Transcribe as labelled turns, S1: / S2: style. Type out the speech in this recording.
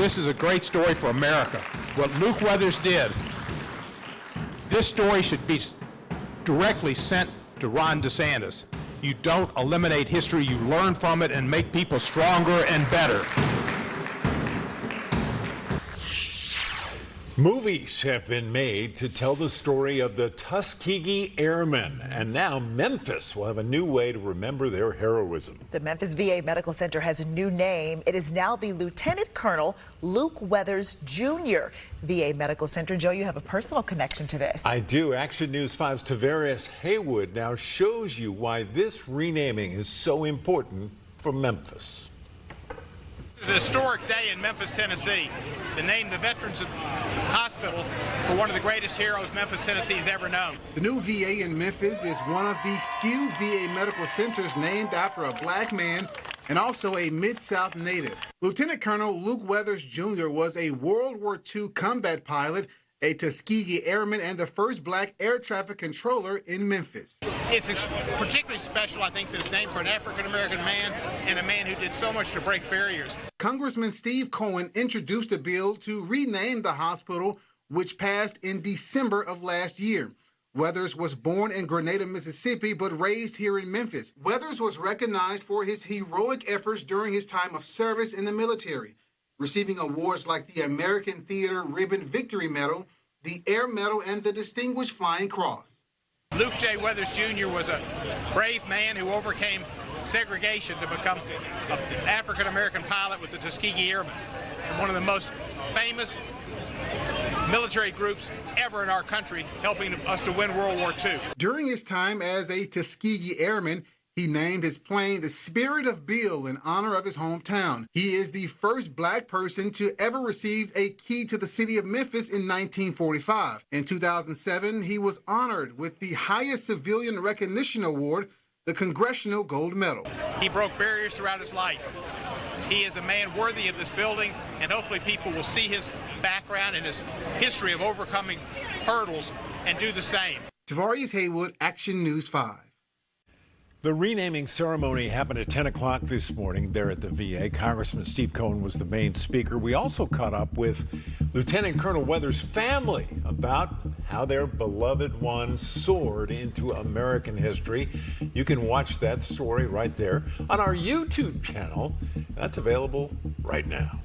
S1: This is a great story for America. What Luke Weathers did, this story should be directly sent to Ron DeSantis. You don't eliminate history, you learn from it and make people stronger and better.
S2: Movies have been made to tell the story of the Tuskegee Airmen, and now Memphis will have a new way to remember their heroism.
S3: The Memphis VA Medical Center has a new name. It is now the Lieutenant Colonel Luke Weathers Jr. VA Medical Center. Joe, you have a personal connection to this.
S2: I do. Action News 5's Tavarius Haywood now shows you why this renaming is so important for Memphis.
S1: An historic day in Memphis, Tennessee, to name the Veterans Hospital for one of the greatest heroes Memphis, Tennessee has ever known.
S4: The new VA in Memphis is one of the few VA medical centers named after a black man and also a Mid-South native. Lieutenant Colonel Luke Weathers Jr. was a World War II combat pilot, a Tuskegee Airman, and the first black air traffic controller in Memphis.
S1: It's particularly special, I think, that it's named for an African-American man and a man who did so much to break barriers.
S4: Congressman Steve Cohen introduced a bill to rename the hospital, which passed in December of last year. Weathers was born in Grenada, Mississippi, but raised here in Memphis. Weathers was recognized for his heroic efforts during his time of service in the military, receiving awards like the American Theater Ribbon Victory Medal, the Air Medal, and the Distinguished Flying Cross.
S1: Luke J. Weathers Jr. was a brave man who overcame segregation to become an African-American pilot with the Tuskegee Airmen, and one of the most famous military groups ever in our country, helping us to win World War II.
S4: During his time as a Tuskegee Airman, he named his plane the Spirit of Bill in honor of his hometown. He is the first black person to ever receive a key to the city of Memphis in 1945. In 2007, he was honored with the highest civilian recognition award, the Congressional Gold Medal.
S1: He broke barriers throughout his life. He is a man worthy of this building, and hopefully people will see his background and his history of overcoming hurdles and do the same.
S4: Tavarius Haywood, Action News 5.
S2: The renaming ceremony happened at 10 o'clock this morning there at the VA. Congressman Steve Cohen was the main speaker. We also caught up with Lieutenant Colonel Weathers' family about how their beloved one soared into American history. You can watch that story right there on our YouTube channel. That's available right now.